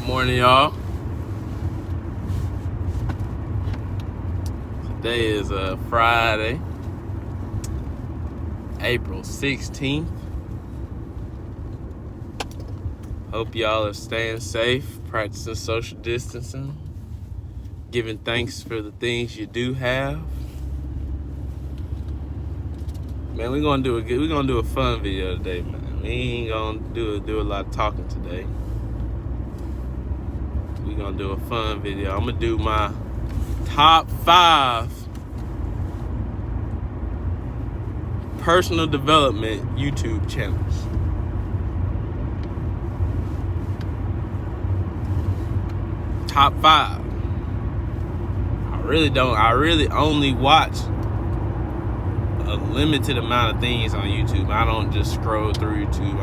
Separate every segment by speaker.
Speaker 1: Morning, y'all. Today is Friday, April 16th. Hope y'all are staying safe, practicing social distancing, giving thanks for the things you do have. Man, we're gonna do a fun video today, man. We ain't gonna do a lot of talking today. We're gonna do a fun video. I'm gonna do my top 5 personal development YouTube channels. Top 5. I really only watch a limited amount of things on YouTube. I don't just scroll through YouTube.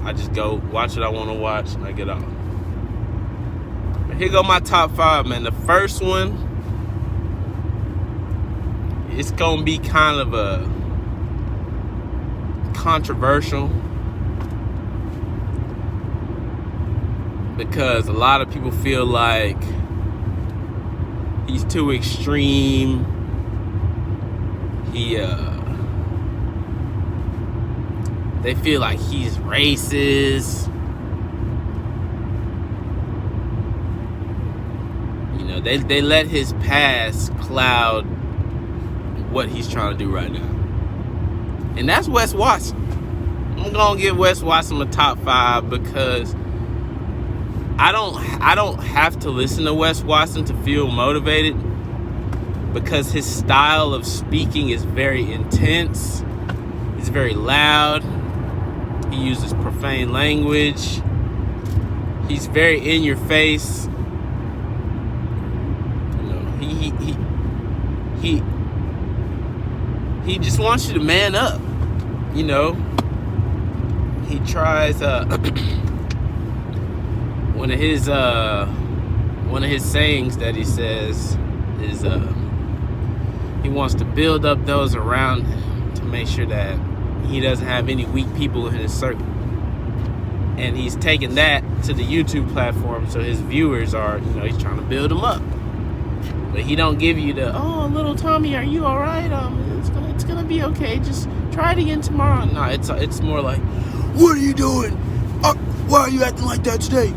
Speaker 1: I just go watch what I want to watch and I get off. But here go my top 5, man. The first one, it's gonna be kind of a controversial because a lot of people feel like he's too extreme. They feel like he's racist. You know, they let his past cloud what he's trying to do right now. And that's Wes Watson. I'm gonna give Wes Watson a top 5 because I don't have to listen to Wes Watson to feel motivated, because his style of speaking is very intense. It's very loud. He uses profane language. He's very in your face. You know, he just wants you to man up. You know, he tries one of his sayings that he says is he wants to build up those around him to make sure that he doesn't have any weak people in his circle. And he's taken that to the YouTube platform, so his viewers are, you know, he's trying to build them up. But he don't give you the, oh, little Tommy, are you all right? It's gonna be okay. Just try it again tomorrow. No, it's more like, what are you doing? Why are you acting like that today?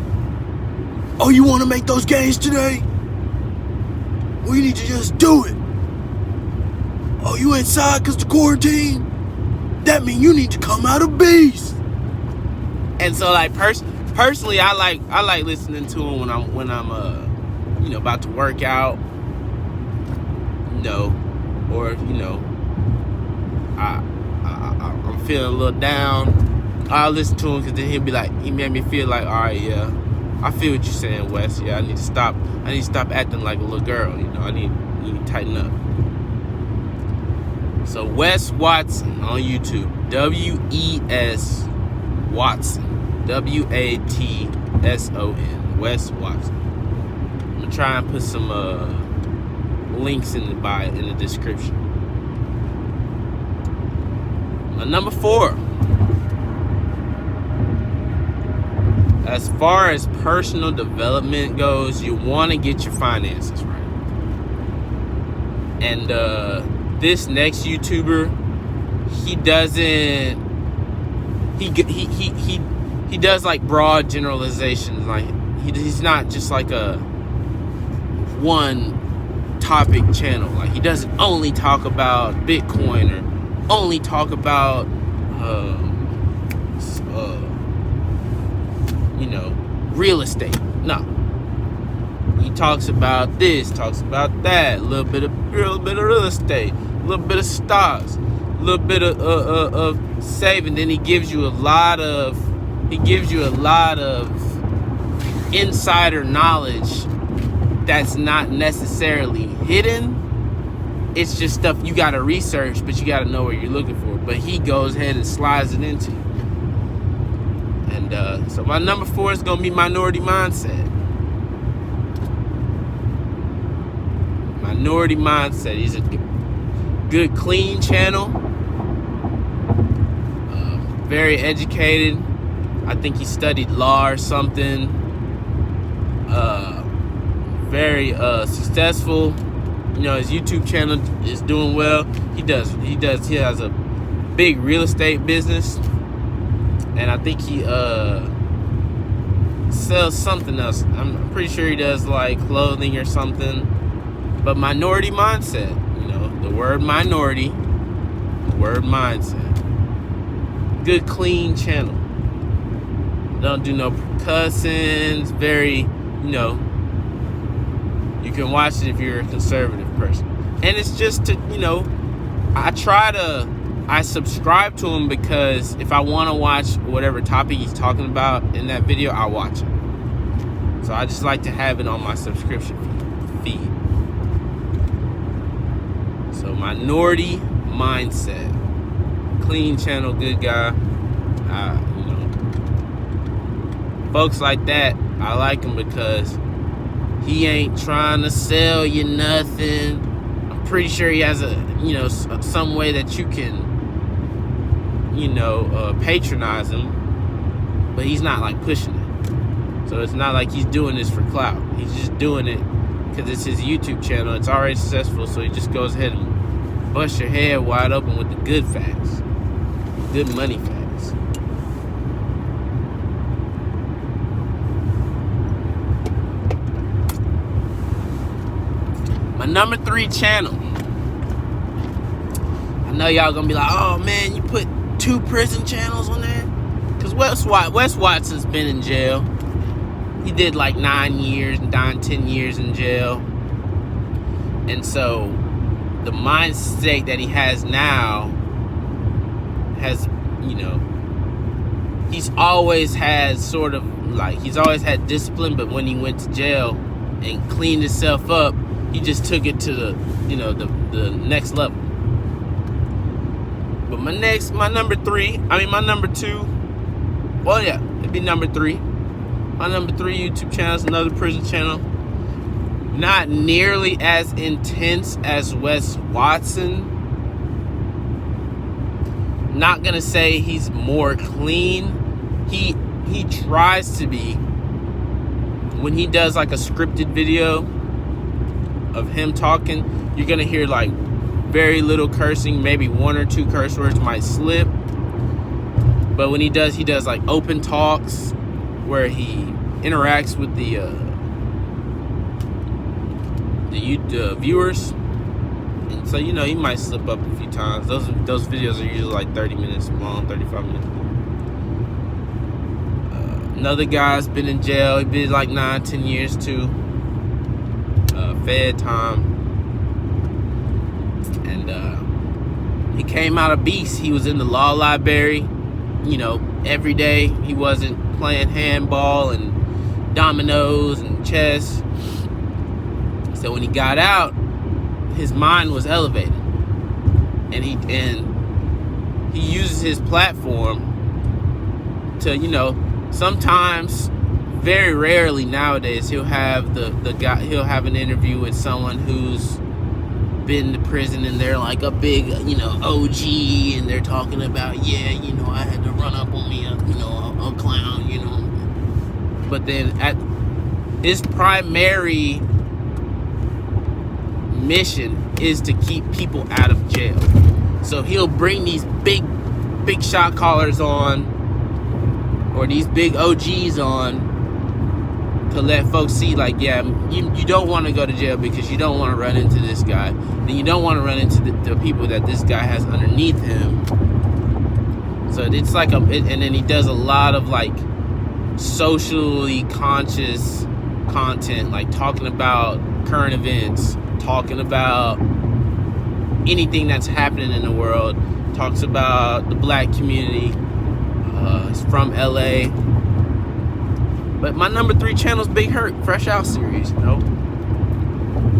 Speaker 1: Oh, you want to make those gains today? Well, you need to just do it. Oh, you inside because the quarantine? That means you need to come out a beast. And so, like, personally, I like listening to him when I'm you know, about to work out, you know, or, you know, I'm feeling a little down. I'll listen to him because then he made me feel like, all right, yeah, I feel what you're saying, Wes. Yeah, I need to stop acting like a little girl. You know, I need to tighten up. So Wes Watson on YouTube, W-E-S Watson, W-A-T-S-O-N, Wes Watson. I'm gonna try and put some links in the description. Number 4. As far as personal development goes, you want to get your finances right. And this next YouTuber, he does like broad generalizations. Like he's not just like a one topic channel. Like he doesn't only talk about Bitcoin or only talk about you know, real estate. No, he talks about this, talks about that, a little bit of real estate, a little bit of stocks, a little bit of saving. Then he gives you a lot of insider knowledge that's not necessarily hidden. It's just stuff you gotta research, but you gotta know what you're looking for. But he goes ahead and slides it into you. And so my number 4 is gonna be Minority Mindset. Minority Mindset. He's a good, clean channel. Very educated. I think he studied law or something. Very successful. You know, his YouTube channel is doing well. He has a big real estate business, and I think he sells something else. I'm pretty sure he does like clothing or something. But Minority Mindset, you know, the word minority, the word mindset. Good, clean channel. Don't do no cussings. Very, you know, you can watch it if you're a conservative person. And it's just to, you know, I subscribe to him because if I want to watch whatever topic he's talking about in that video, I'll watch it. So I just like to have it on my subscription feed. So Minority Mindset. Clean channel, good guy. You know, folks like that, I like him because he ain't trying to sell you nothing. I'm pretty sure he has some way that you can, patronize him, but he's not like pushing it. So it's not like he's doing this for clout. He's just doing it because it's his YouTube channel. It's already successful, so he just goes ahead and bust your head wide open with the good facts, good money facts. My number 3 channel. I know y'all gonna be like, oh man, you put 2 prison channels on there? Because Wes Watson's been in jail. He did like 9 years, 10 years in jail. And so the mindset that he has now has, he's always had he's always had discipline, but when he went to jail and cleaned himself up, he just took it to the next level. But my number 2, well, yeah, it'd be number 3. My number 3 YouTube channel is another prison channel. Not nearly as intense as Wes Watson. Not gonna say he's more clean. He tries to be. When he does like a scripted video of him talking, you're gonna hear like very little cursing, maybe 1 or 2 curse words might slip. But when he does like open talks where he interacts with the viewers, and so he might slip up a few times. Those videos are usually like 30 minutes long, 35 minutes long. Another guy's been in jail. He did like 9-10 years too. Fed time, and he came out a beast. He was in the law library, every day. He wasn't playing handball and dominoes and chess. So when he got out, his mind was elevated, and he uses his platform to, sometimes, very rarely nowadays, he'll have he'll have an interview with someone who's been to prison, and they're like a big, OG, and they're talking about, I had to run up on me, a clown, But then at his primary mission is to keep people out of jail. So he'll bring these big shot callers on, or these big OGs on, to let folks see, like, yeah, you don't want to go to jail because you don't want to run into this guy. Then you don't want to run into the people that this guy has underneath him. So it's like and then he does a lot of like socially conscious content, like talking about current events, talking about anything that's happening in the world. Talks about the black community. He's from LA. But my number 3 channel is Big Herc, Fresh Out series,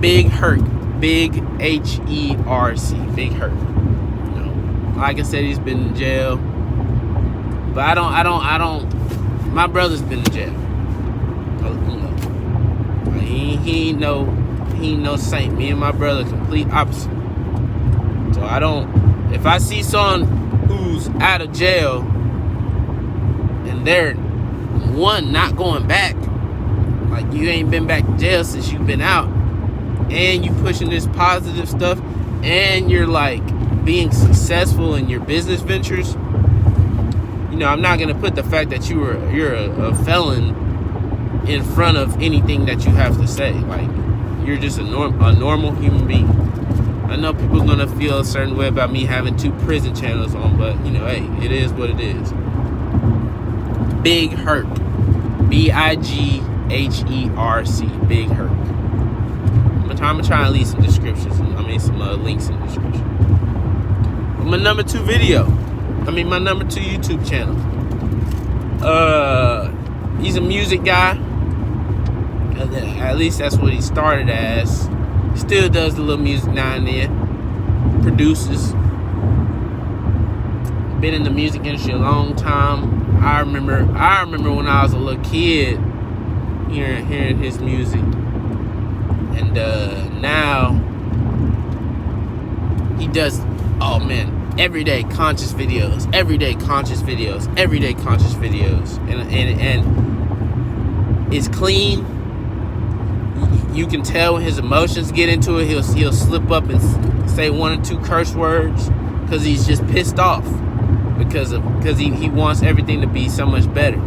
Speaker 1: Big Herc, Big H-E-R-C, Big Herc. Like I said, he's been in jail, but I don't. My brother's been in jail. He ain't no saint. Me and my brother, complete opposite. So if I see someone who's out of jail and and they're not going back. Like, you ain't been back to jail since you've been out, and you pushing this positive stuff, and you're like being successful in your business ventures. You know, I'm not gonna put the fact that you're a felon in front of anything that you have to say. Like, you're just a normal human being. I know people are gonna feel a certain way about me having 2 prison channels on, but you know, hey, it is what it is. Big Herc, BIGHERC, Big Herc. I'm gonna try and leave some descriptions. Some links in the description. But my number 2 YouTube channel. He's a music guy. At least that's what he started as. Still does a little music now and then. Produces. Been in the music industry a long time. I remember when I was a little kid hearing his music. And now he does, everyday conscious videos. And it's clean. You can tell when his emotions get into it, he'll slip up and say 1 or 2 curse words because he's just pissed off because he wants everything to be so much better.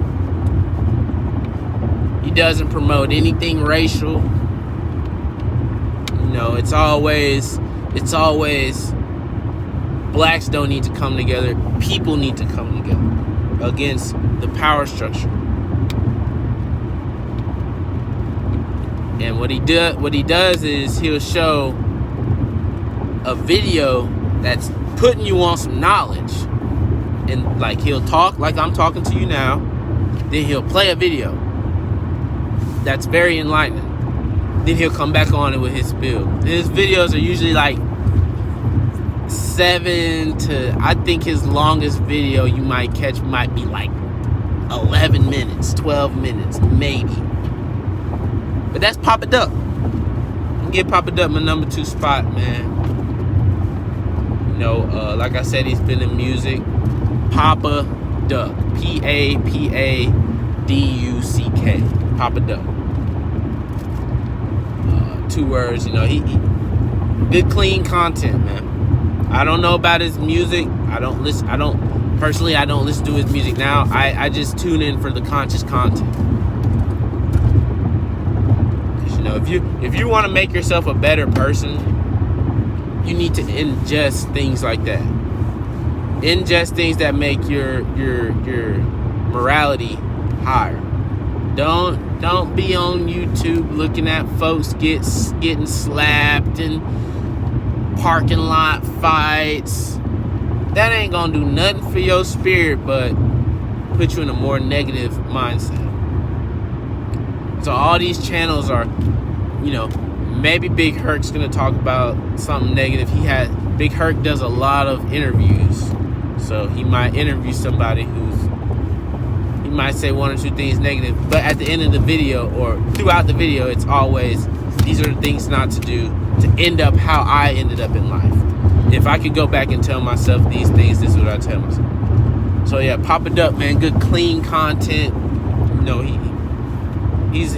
Speaker 1: He doesn't promote anything racial. You know, it's always blacks don't need to come together. People need to come together against the power structure. And what he does is he'll show a video that's putting you on some knowledge. And like, he'll talk like I'm talking to you now. Then he'll play a video that's very enlightening. Then he'll come back on it with his spiel. His videos are usually like 7 to, I think his longest video you might catch might be like 11 minutes, 12 minutes, maybe. But that's Papa Duck. I'm give Papa Duck my number 2 spot, man. You know, like I said, he's been in music. Papa Duck. P-A-P-A-D-U-C-K. Papa Duck. 2 words, you know, he good clean content, man. I don't know about his music. I don't listen to his music now. I just tune in for the conscious content. You know, if you want to make yourself a better person, you need to ingest things like that. Ingest things that make your morality higher. Don't be on YouTube looking at folks getting slapped and parking lot fights. That ain't gonna do nothing for your spirit but put you in a more negative mindset. So all these channels are, you know, maybe Big Herc's gonna talk about something negative. Big Herc does a lot of interviews, so he might interview somebody he might say 1 or 2 things negative, but at the end of the video or throughout the video, it's always, these are the things not to do to end up how I ended up in life. If I could go back and tell myself these things, this is what I tell myself. So yeah, Papa Duck, man, good clean content. You know, his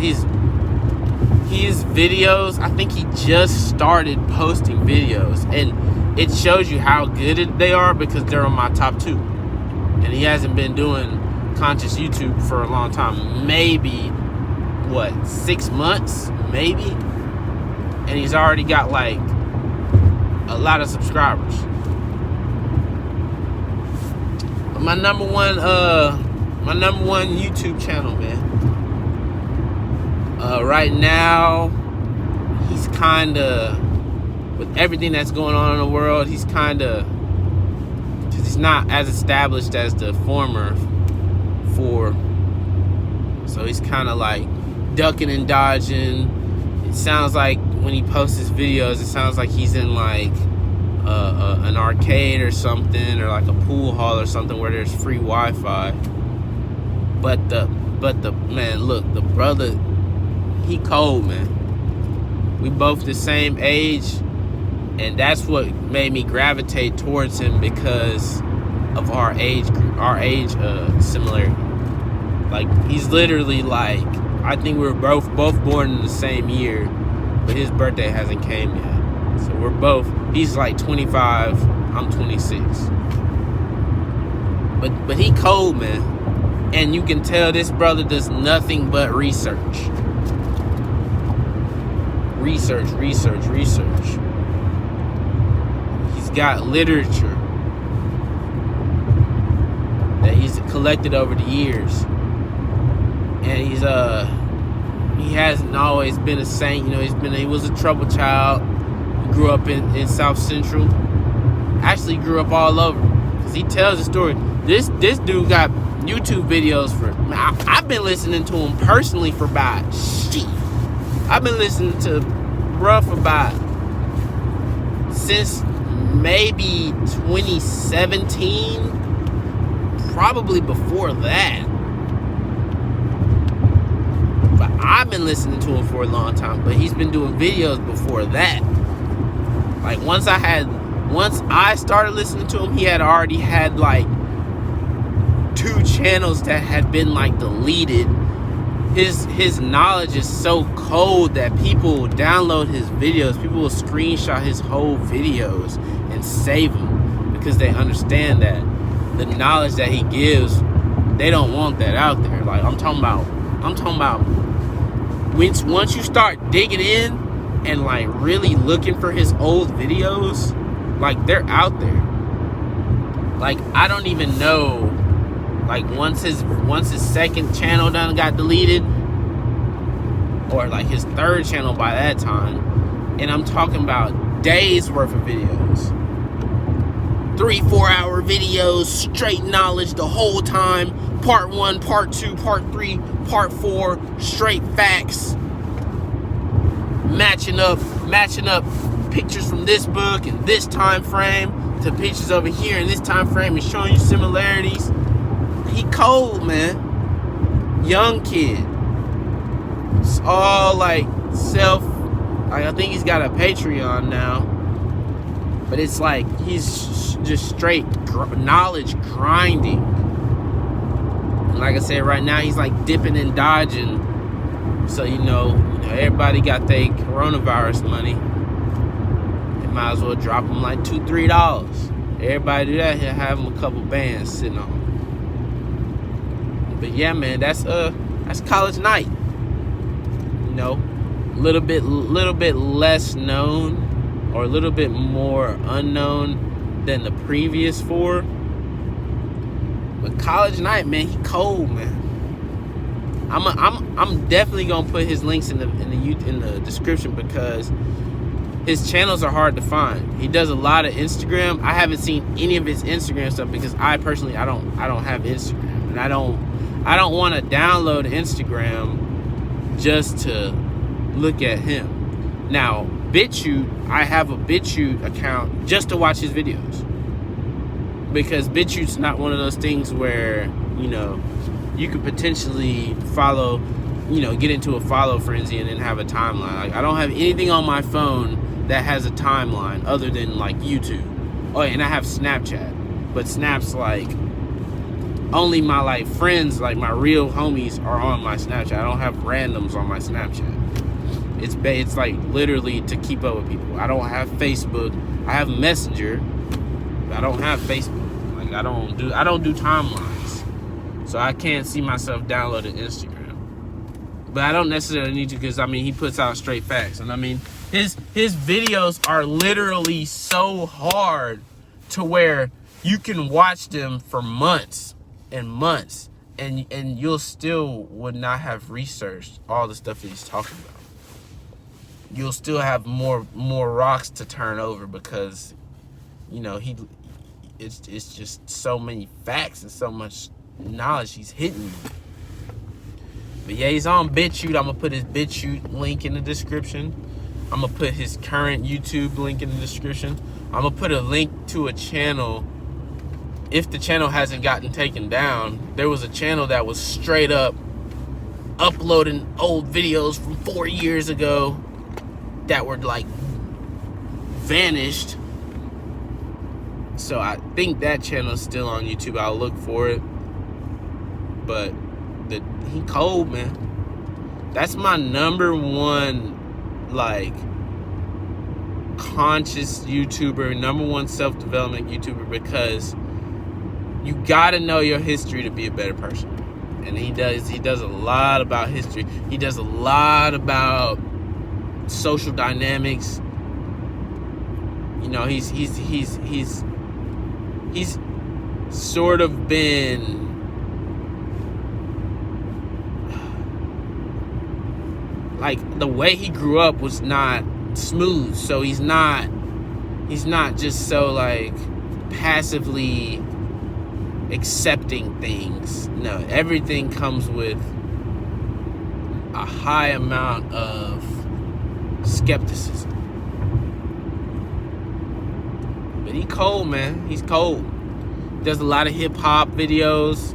Speaker 1: videos, I think he just started posting videos, and it shows you how good they are because they're on my top 2. And he hasn't been doing conscious YouTube for a long time, maybe 6 months, maybe, and he's already got like a lot of subscribers. But my number one YouTube channel, man, right now, he's kind of, with everything that's going on in the world, he's kind of, because he's not as established as the former 4, so he's kind of like ducking and dodging. It sounds like when he posts his videos, it sounds like he's in like an arcade or something, or like a pool hall or something where there's free Wi-Fi. But the man, look, the brother, he cold, man. We both the same age, and that's what made me gravitate towards him, because of our age similarity. Like, he's literally like, I think we were both born in the same year, but his birthday hasn't came yet. So we're both, he's like 25, I'm 26. But he cold, man. And you can tell this brother does nothing but research. Research. He's got literature that he's collected over the years. And he hasn't always been a saint. You know, he was a troubled child. He grew up in South Central. Actually grew up all over. Because he tells the story. This dude got YouTube videos for, I've been listening to him personally for about shit. I've been listening to bruh for about, since maybe 2017, probably before that. But I've been listening to him for a long time, but he's been doing videos before that. Like, once I started listening to him, he had already had like 2 channels that had been like deleted. His knowledge is so cold that people will download his videos. People will screenshot his whole videos and save them because they understand that the knowledge that he gives, they don't want that out there. Like, I'm talking about once you start digging in and like really looking for his old videos, like, they're out there. Like, I don't even know. Like, once his second channel done got deleted, or like his third channel by that time, and I'm talking about days worth of videos, 3-4 hour videos, straight knowledge the whole time, part 1, part 2, part 3, part 4, straight facts, matching up pictures from this book and this time frame to pictures over here in this time frame and showing you similarities. He cold, man. Young kid. It's all like I think he's got a Patreon now. But it's like he's just straight knowledge grinding. And like I said, right now he's like dipping and dodging. So, you know, everybody got their coronavirus money. They might as well drop them like $2-3. Everybody do that, he'll have them a couple bands sitting on. But yeah, man, that's College Night. You know, little bit less known, or a little bit more unknown than the previous 4. But College Night, man, he cold, man. I'm definitely gonna put his links in the description, because his channels are hard to find. He does a lot of Instagram. I haven't seen any of his Instagram stuff because I personally I don't have Instagram, and I don't want to download Instagram just to look at him. Now, BitChute, I have a BitChute account just to watch his videos, because BitChute's not one of those things where, you know, you could potentially follow, you know, get into a follow frenzy and then have a timeline. Like, I don't have anything on my phone that has a timeline other than like YouTube. Oh, and I have Snapchat, but Snap's like only my like friends, like my real homies, are on my Snapchat. I don't have randoms on my Snapchat. It's like literally to keep up with people. I don't have Facebook. I have Messenger, but I don't have Facebook. Like, I don't do timelines, so I can't see myself downloading Instagram. But I don't necessarily need to, because I mean, he puts out straight facts, and I mean, his videos are literally so hard to where you can watch them for months and months, and you'll still would not have researched all the stuff that he's talking about. You'll still have more rocks to turn over, because, you know, it's just so many facts and so much knowledge he's hitting you. But yeah, he's on BitChute. I'm gonna put his BitChute link in the description. I'm gonna put his current YouTube link in the description. I'm gonna put a link to a channel. If the channel hasn't gotten taken down, there was a channel that was straight up uploading old videos from 4 years ago that were like vanished. So I think that channel is still on YouTube. I'll look for it. But he cold, man. That's my number one, like, conscious YouTuber, number one self-development YouTuber, because you gotta know your history to be a better person. And he does a lot about history. He does a lot about social dynamics. You know, he's sort of been like, the way he grew up was not smooth, so he's not just so like passively accepting things. No, everything comes with a high amount of skepticism. But he cold, man. He's cold. Does a lot of hip-hop videos.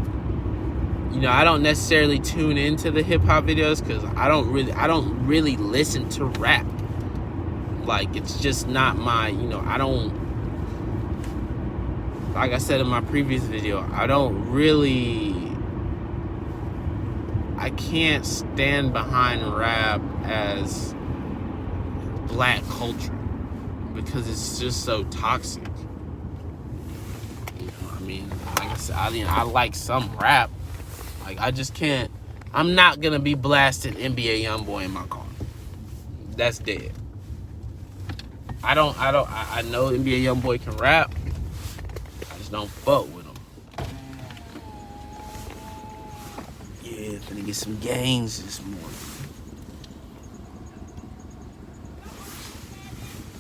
Speaker 1: You know, I don't necessarily tune into the hip-hop videos because I don't really listen to rap. Like, it's just not my, you know, I don't, like I said in my previous video, I can't stand behind rap as black culture because it's just so toxic. You know, I mean, like I said, I like some rap. Like, I just can't, I'm not gonna be blasting NBA Youngboy in my car. That's dead. I know NBA Youngboy can rap. I just don't fuck with him. Yeah, finna get some gains this morning.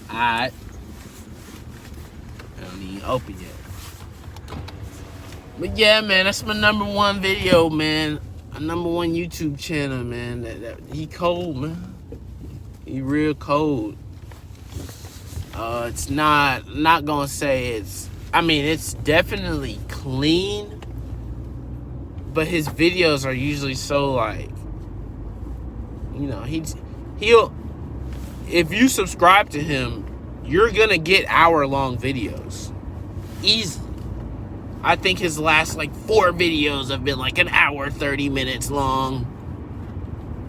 Speaker 1: Alright. I don't even open yet. But yeah, man, that's my number one video, man. My number one YouTube channel, man. He cold, man. He real cold. It's not gonna say it's definitely clean, but his videos are usually so, like, you know, he'll if you subscribe to him, you're gonna get hour-long videos easily. I think his last like 4 videos have been like an hour 30 minutes long,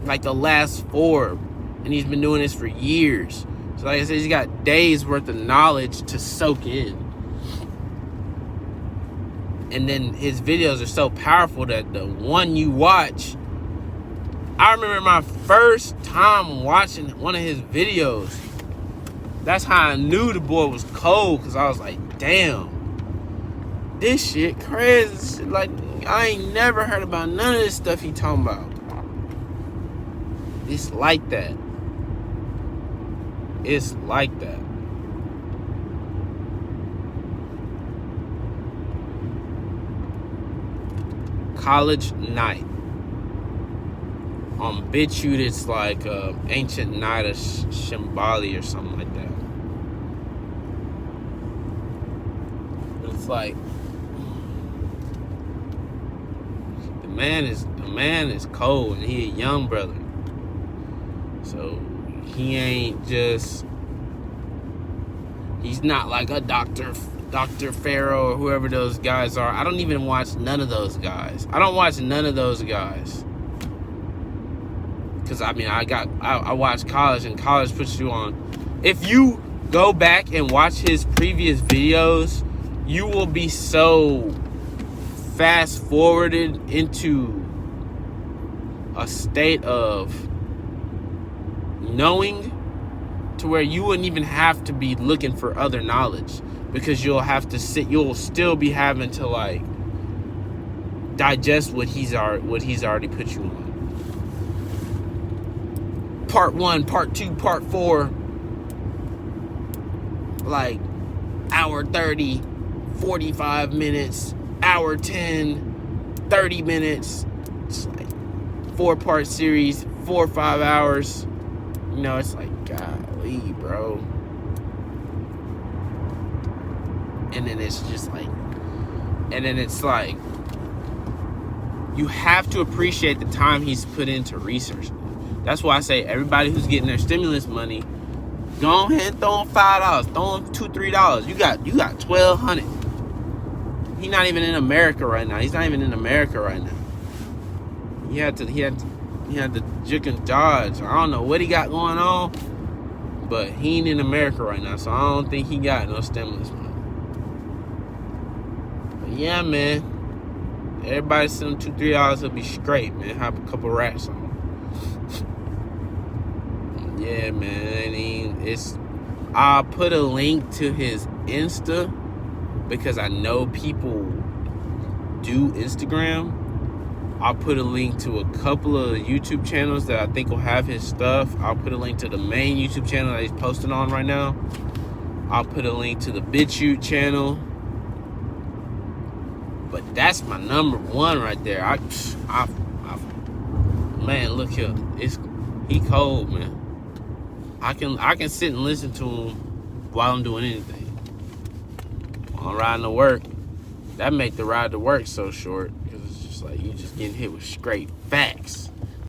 Speaker 1: like the last 4, and he's been doing this for years. So like I said, he's got days worth of knowledge to soak in. And then his videos are so powerful that the one you watch, I remember my first time watching one of his videos. That's how I knew the boy was cold, because I was like, damn, this shit crazy. Like, I ain't never heard about none of this stuff he talking about. It's like that. It's like that. College Night. On BitChute, it's like Ancient Night of Shambali or something like that. But it's like, the man is cold, and he a young brother. So he ain't just, he's not like a Dr. Pharaoh or whoever those guys are. I don't even watch none of those guys. Because, I mean, I watch college, and college puts you on. If you go back and watch his previous videos, you will be so fast forwarded into a state of knowing to where you wouldn't even have to be looking for other knowledge, because you'll still be having to, like, digest what he's already put you on. Part 1, part 2, part 4, like hour 30, 45 minutes, hour 10, 30 minutes. It's like 4-part series, 4 or 5 hours. You know, it's like, golly, bro. And then it's like, you have to appreciate the time he's put into research. That's why I say everybody who's getting their stimulus money, go ahead and throw them $5, throw them $2, $3. You got $1,200. He's not even in America right now. He had to juke and dodge. I don't know what he got going on, but he ain't in America right now, so I don't think he got no stimulus money. But yeah, man. Everybody send him $2-3, he'll be straight, man. Have a couple racks on him. Yeah, man. I'll put a link to his Insta because I know people do Instagram. I'll put a link to a couple of YouTube channels that I think will have his stuff. I'll put a link to the main YouTube channel that he's posting on right now. I'll put a link to the BitChute channel. But that's my number one right there. Man, look here. He cold, man. I can sit and listen to him while I'm doing anything. While I'm riding to work. That make the ride to work so short. Because it's just like you just getting hit with straight facts.